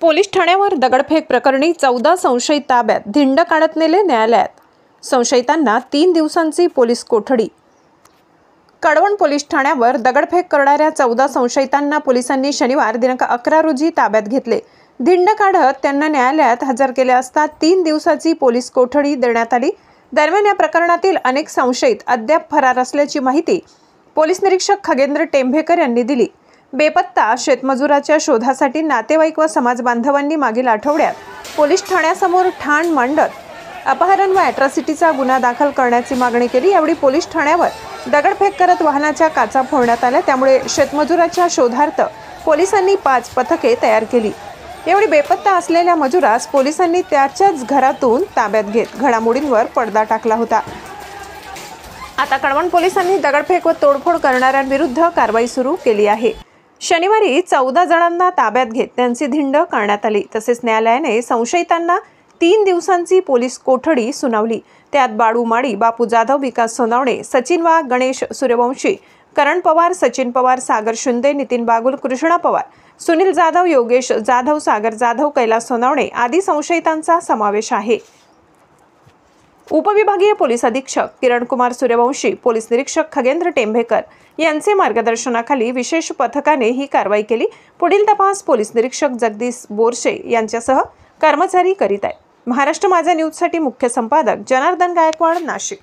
Police ठाण्यावर दगडफेक प्रकरणी 14 संशयित ताब्यात, धिंड काढत नेले न्यायालयात. संशयितांना 3 दिवसांची पोलीस कोठडी. कळवण पोलीस ठाण्यावर दगडफेक करणाऱ्या 14 संशयितांना पोलिसांनी शनिवार दिनांक 11 रोजी ताब्यात घेतले. धिंड काढत त्यांना न्यायालयात हजर केले असता 3 दिवसाची पोलीस कोठडी देण्यात आली. दरम्यान या प्रकरणातील अनेक संशयित अद्याप फरार असल्याची माहिती पोलीस निरीक्षक खगेंद्र टेंभेकर यांनी दिली. बेपत्ता शेतमजुराच्या शोधासाठी नातेवाईक व समाज बांधवांनी मागील आठवड्यात पोलीस ठाण्यासमोर ठाण मांडत अपहरण व ॲट्रॉसिटीचा गुन्हा दाखल करण्याची मागणी केली. यावेळी पोलीस ठाण्यावर दगडफेक करत वाहनाच्या काचा फोडण्यात आल्या. त्यामुळे शेतमजुराच्या शोधार्थ पोलिसांनी 5 पथके तयार केली. यावेळी बेपत्ता असलेल्या मजुरास पोलिसांनी त्याच्याच घरातून ताब्यात घेत घडामोडींवर पडदा टाकला होता. आता कळवण पोलिसांनी दगडफेक व तोडफोड करणाऱ्यांविरुद्ध कारवाई सुरू केली आहे. शनिवारी 14 जणांना ताब्यात घेत त्यांची धिंड काढण्यात आली. तसेच न्यायालयाने संशयितांना 3 दिवसांची पोलीस कोठडी सुनावली. त्यात बाळू माळी, बापू जाधव, विकास सोनावणे, सचिन वाघ, गणेश सूर्यवंशी, करण पवार, सचिन पवार, सागर शिंदे, नितीन बागुल, कृष्णा पवार, सुनील जाधव, योगेश जाधव, सागर जाधव, कैलास सोनावणे आदी संशयितांचा समावेश आहे. उपविभागीय पोलीस अधीक्षक किरण कुमार सूर्यवंशी, पोलीस निरीक्षक खगेंद्र टेंभेकर यांचे मार्गदर्शनाखाली विशेष पथकाने ही कारवाई केली. पुढील तपास पोलीस निरीक्षक जगदीश बोरशे यांच्यासह कर्मचारी करीत आहेत. महाराष्ट्र माझा न्यूजसाठी मुख्य संपादक जनार्दन गायकवाड, नाशिक.